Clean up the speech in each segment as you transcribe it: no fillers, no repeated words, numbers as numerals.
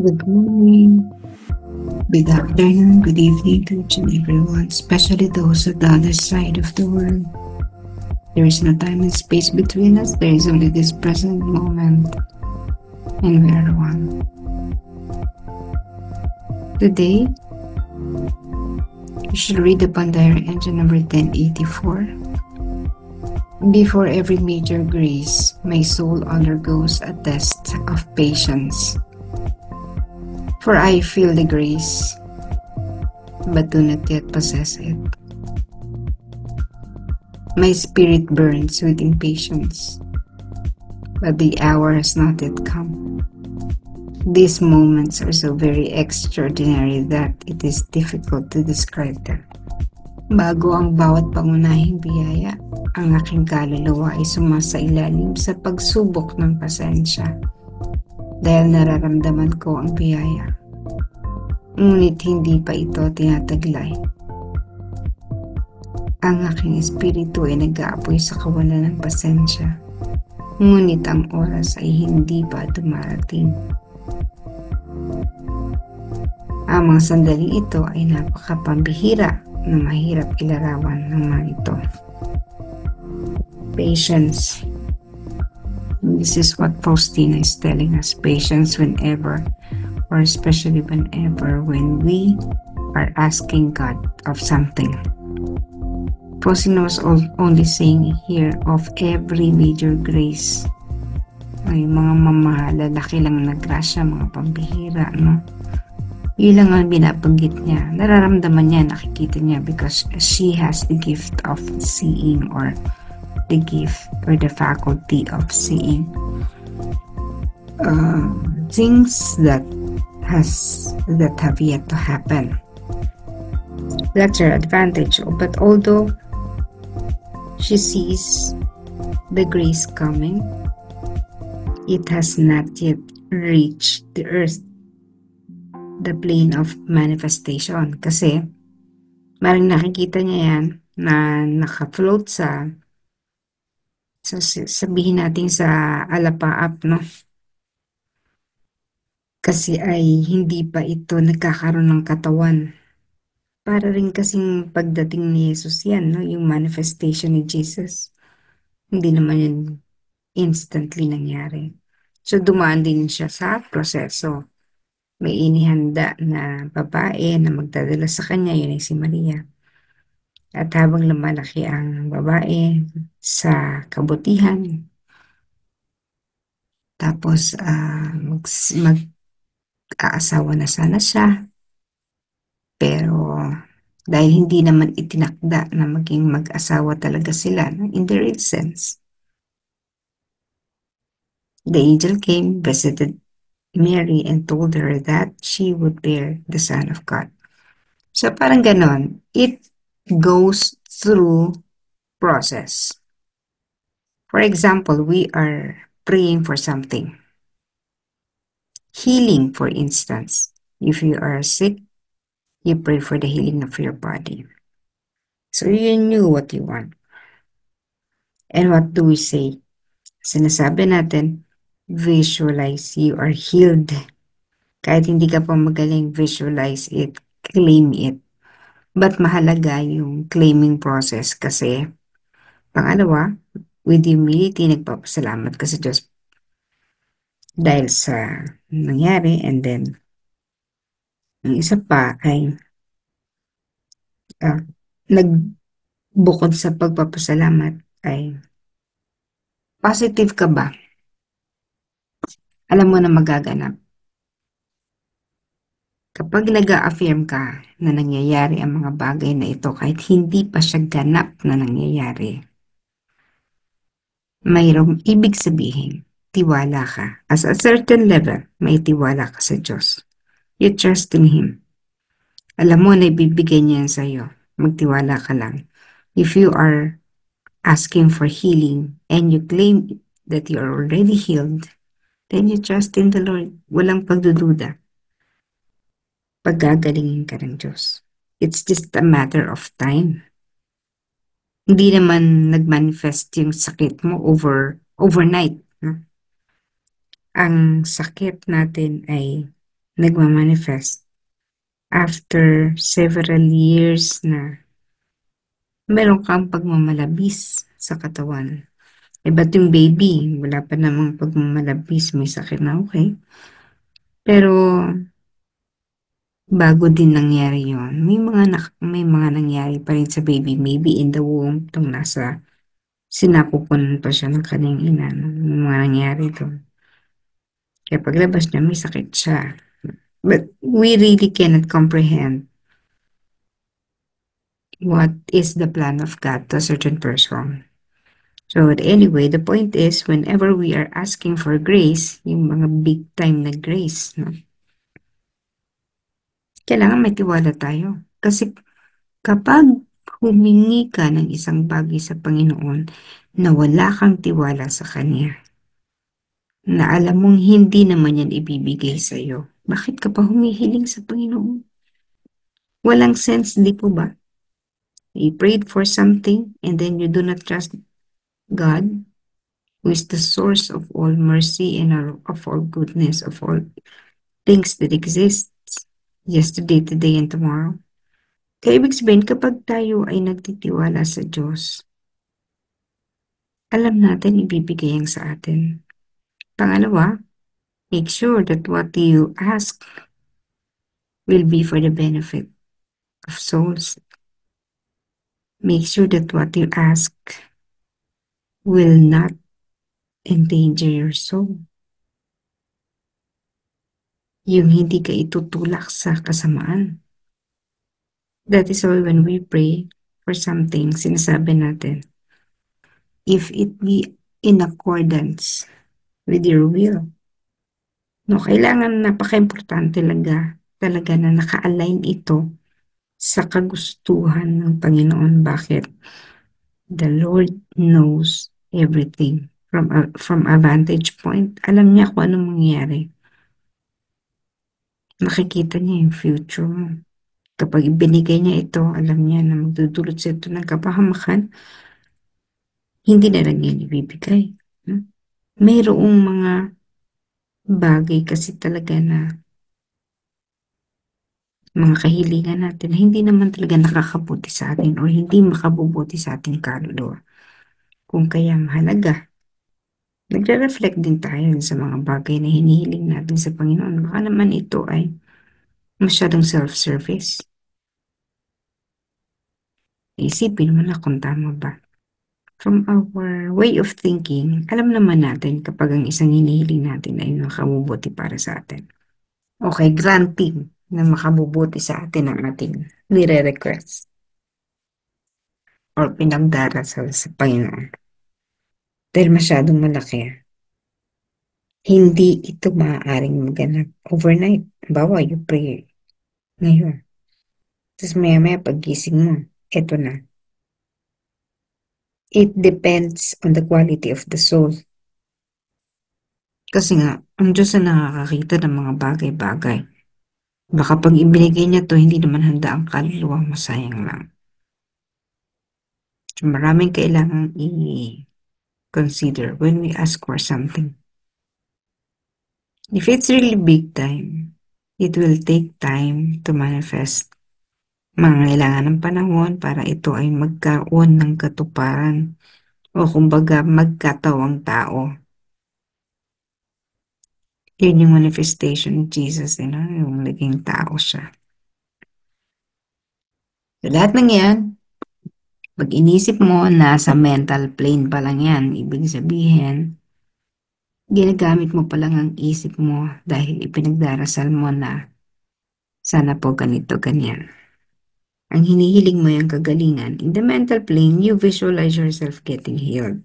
Good morning, good afternoon, good evening to each and everyone, especially those at the other side of the world. There is no time and space between us, there is only this present moment, and we are one. Today, you should read the Pandira Engine number 1084. Before every major grace, my soul undergoes a test of patience. For I feel the grace, but do not yet possess it. My spirit burns with impatience, but the hour has not yet come. These moments are so very extraordinary that it is difficult to describe them. Bago ang bawat pangunahing biyaya, ang aking kaluluwa ay sumasailalim sa pagsubok ng pasensya dahil nararamdaman ko ang biyaya. Ngunit hindi pa ito tinataglay. Ang aking espiritu ay nag-aapoy sa kawalan ng pasensya, ngunit ang oras ay hindi pa dumarating. Ang mga sandaling ito ay napakapambihira na mahirap ilarawan ng mga ito. Patience. This is what Faustina is telling us. Patience whenever, or especially whenever, when we are asking God of something. Faustina was only saying here of every major grace. Ay mga mamahalalaki lang na grasya, mga pambihira, no? Yun lang ang binabanggit niya. Nararamdaman niya, nakikita niya because she has the gift of seeing, or the gift or the faculty of seeing things that have yet to happen. That's her advantage. But although she sees the grace coming, it has not yet reached the earth, the plane of manifestation. Kasi maring nakikita niya yan na naka-float sa sabihin natin sa alapaap, no? Kasi ay hindi pa ito nagkakaroon ng katawan. Para rin kasing pagdating ni Jesus yan, no? Yung manifestation ni Jesus. Hindi naman yan instantly nangyari. So dumaan din siya sa proseso. May inihanda na babae na magdadala sa kanya, yun ay si Maria. At habang lumalaki ang babae sa kabutihan, tapos mag-aasawa na sana siya, pero dahil hindi naman itinakda na maging mag-asawa talaga sila, in the real sense, the angel came, visited Mary, and told her that she would bear the Son of God. So parang ganon, it goes through process. For example, we are praying for something. Healing, for instance. If you are sick, you pray for the healing of your body. So you knew what you want. And what do we say? Sinasabi natin, visualize you are healed. Kahit hindi ka pa magaling, visualize it, claim it. But mahalaga yung claiming process kasi, pangalawa, with humility, nagpapasalamat ka sa Diyos dahil sa nangyari, and then ang isa pa ay nagbukod sa pagpapasalamat ay positive ka ba? Alam mo na magaganap. Kapag nag-a-affirm ka na nangyayari ang mga bagay na ito kahit hindi pa siya ganap na nangyayari, mayroong ibig sabihin, tiwala ka. As a certain level, may tiwala ka sa Diyos. You trust in Him. Alam mo na ibibigay niya yan sa'yo. Magtiwala ka lang. If you are asking for healing and you claim that you are already healed, then you trust in the Lord. Walang pagdududa. Paggagalingin ka ng Diyos. It's just a matter of time. Hindi naman nag-manifest yung sakit mo overnight. No? Ang sakit natin ay nagmamanifest after several years na meron kang pagmamalabis sa katawan. Ba't yung baby, wala pa namang pagmamalabis, may sakit na okay. Pero bago din nangyari yon, may mga nangyari pa rin sa baby, maybe in the womb, nung nasa sinapupunan pa siya ng kanyang ina, may mga nangyari doon. Kaya paglabas niya, may sakit siya. But we really cannot comprehend what is the plan of God to a certain person. So anyway, the point is, whenever we are asking for grace, yung mga big time na grace, no? Kailangan may tiwala tayo. Kasi kapag humingi ka ng isang bagay sa Panginoon na wala kang tiwala sa Kanya, na alam mong hindi naman yan ibibigay sa'yo, bakit ka pa humihiling sa Panginoon? Walang sense, di po ba? You prayed for something and then you do not trust God, who is the source of all mercy and of all goodness, of all things that exists, yesterday, today, and tomorrow. Kaya ibig sabihin, kapag tayo ay nagtitiwala sa Diyos, alam natin ibibigay ang sa atin. Pangalawa, make sure that what you ask will be for the benefit of souls. Make sure that what you ask will not endanger your soul. Yung hindi ka itutulak sa kasamaan. That is why when we pray for something, sinasabi natin, if it be in accordance with your will. No, kailangan napaka-importante talaga na naka-align ito sa kagustuhan ng Panginoon. Bakit? The Lord knows everything. From a vantage point, alam niya kung anong mangyayari. Nakikita niya yung future mo. Kapag ibinigay niya ito, alam niya na magdudulot sa ito ng kapahamakan, hindi na lang yan ibibigay. Mayroong mga bagay kasi talaga na mga kahilingan natin na hindi naman talaga nakakabuti sa atin o hindi makabubuti sa ating kaluluwa. Kung kaya mahalaga, nagre-reflect din tayo sa mga bagay na hinihiling natin sa Panginoon. Baka naman ito ay masyadong self-service. Isipin mo na kung tama ba. From our way of thinking, alam naman natin kapag ang isang hinihiling natin ay makabubuti para sa atin. Okay, granting na makabubuti sa atin ang ating nire-request or pinagdarasal sa Panginoon. Dahil masyadong malaki, hindi ito maaaring maganap overnight. Bawa, you pray ngayon. Tapos maya-maya paggising mo, eto na. It depends on the quality of the soul. Kasi nga, ang Diyos na nakakakita ng mga bagay-bagay. Baka pag ibinigay niya to, hindi naman handa ang kaluluwa, masayang lang. So, maraming kailangang i-consider when we ask for something. If it's really big time, it will take time to manifest. Mangailangan ng panahon para ito ay magkaroon ng katuparan o kumbaga magkatawang tao. Yun yung manifestation ni Jesus, yung naging tao siya. So, lahat ng yan, pag inisip mo na sa mental plane pa lang yan, ibig sabihin, ginagamit mo pa lang ang isip mo dahil ipinagdarasal mo na sana po ganito, ganyan. Ang hinihiling mo yung kagalingan. In the mental plane, you visualize yourself getting healed.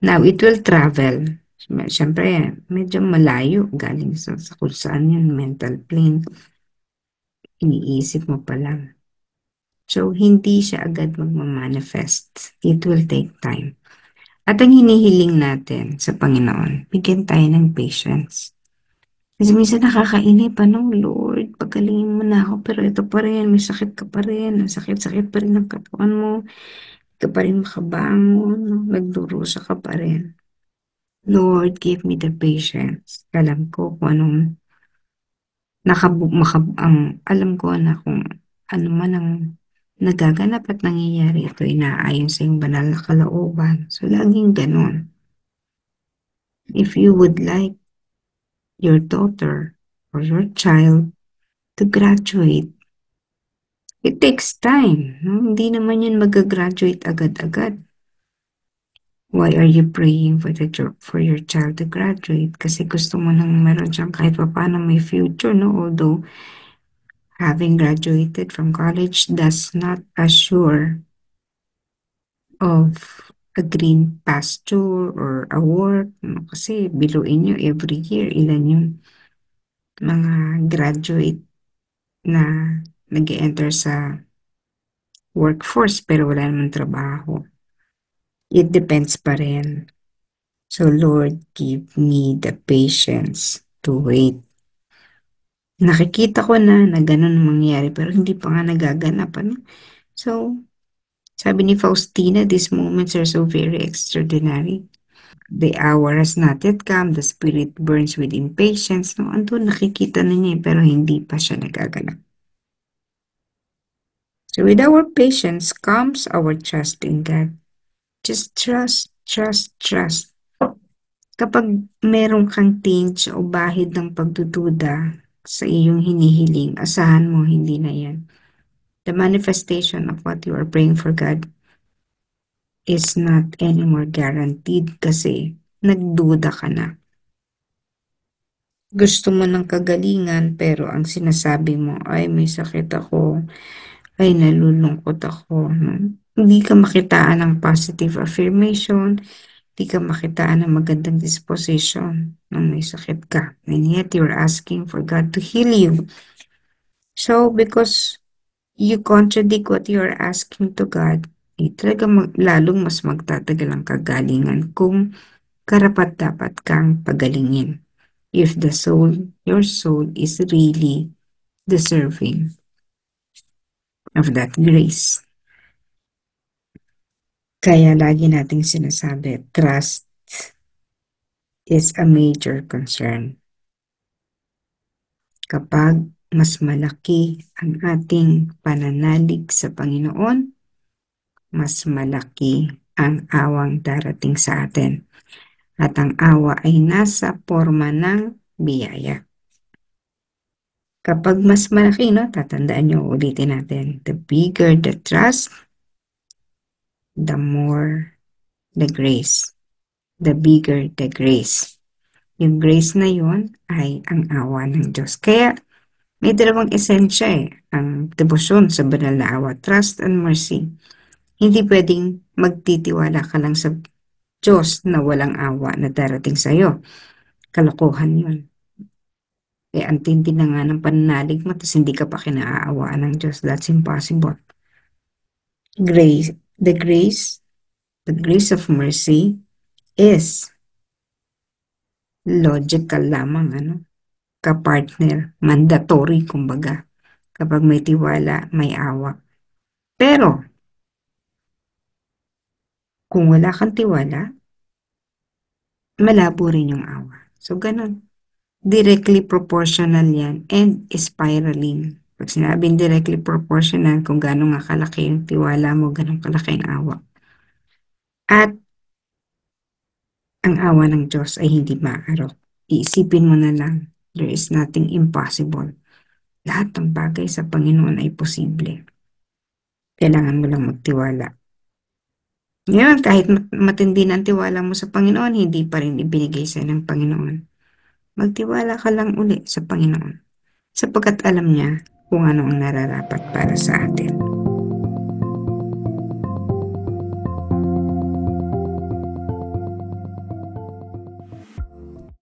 Now, it will travel. Siyempre, medyo malayo galing sa kung saan yung mental plane. Iniisip mo pa lang. So, hindi siya agad magmamanifest. It will take time. At ang hinihiling natin sa Panginoon, bigyan tayo ng patience. Kasi minsan nakakainip, Lord, pagalingin mo na ako, pero ito pa rin, may sakit ka pa rin, ang sakit-sakit pa rin ng katawan mo, hindi ka pa rin makabangon, no? Nagdurusa ka pa rin. Lord, give me the patience. Alam ko kung anong alam ko na kung ano man ang nagaganap at nangyayari, ito ay naayon sa iyong banal na kalooban. So, laging ganun. If you would like your daughter or your child to graduate, it takes time. No? Hindi naman yun mag-graduate agad-agad. Why are you praying for your child to graduate? Kasi gusto mo nang meron siyang kahit pa paano may future, no? Although having graduated from college does not assure of a green pasture or a work, no? Kasi biluin nyo every year, ilan yung mga graduate na nag-enter sa workforce pero wala namang trabaho. It depends pa rin. So Lord, give me the patience to wait. Nakikita ko na ganun mangyayari pero hindi pa nga nagaganap. Ano? So, sabi ni Faustina, these moments are so very extraordinary. The hour has not yet come, the spirit burns with impatience. No, ando nakikita na niya pero hindi pa siya nagaganap. So with our patience comes our trust in God. Just trust, trust, trust. Kapag meron kang tinge o bahid ng pagdududa sa iyong hinihiling, asahan mo hindi na yan. The manifestation of what you are praying for God is not anymore guaranteed kasi nagduda ka na. Gusto mo ng kagalingan pero ang sinasabi mo ay may sakit ako, ay nalulungkot ako. No? Hindi ka makitaan ng positive affirmation, hindi ka makitaan ng magandang disposition nung may sakit ka. And yet you're asking for God to heal you. So because you contradict what you're asking to God, talaga lalong mas magtatagal ang kagalingan kung karapat-dapat kang pagalingin. If your soul is really deserving of that grace. Kaya lagi nating sinasabi, trust is a major concern. Kapag mas malaki ang ating pananalig sa Panginoon, mas malaki ang awang darating sa atin. At ang awa ay nasa forma ng biyaya. Kapag mas malaki, no, tatandaan nyo, ulitin natin, the bigger the trust, the more the grace. The bigger the grace. Yung grace na yun ay ang awa ng Diyos. Kaya may dalawang esensya ang debosyon sa banal na awa, trust and mercy. Hindi pwedeng magtitiwala ka lang sa Diyos na walang awa na darating sa iyo. Kalokohan yun. Ang tindi na nga ng pananalig mo tapos hindi ka pa kinaaawaan ng Diyos. That's impossible. Grace, the grace of mercy is logical lamang, ano? Kapartner, mandatory kumbaga. Kapag may tiwala, may awa. Pero, kung wala kang tiwala, malabo rin yung awa. So, ganun. Directly proportional yan and spiraling. Pag sinabing directly proportional, kung gano'ng nga kalaki yung tiwala mo, gano'ng kalaki ang awa. At ang awa ng Diyos ay hindi maaarok. Iisipin mo na lang, there is nothing impossible. Lahat ng bagay sa Panginoon ay posible. Kailangan mo lang magtiwala. Ngayon, kahit matindi na ang tiwala mo sa Panginoon, hindi pa rin ibinigay sa'yo ng Panginoon. Magtiwala ka lang uli sa Panginoon sapagkat alam niya kung ano ang nararapat para sa atin.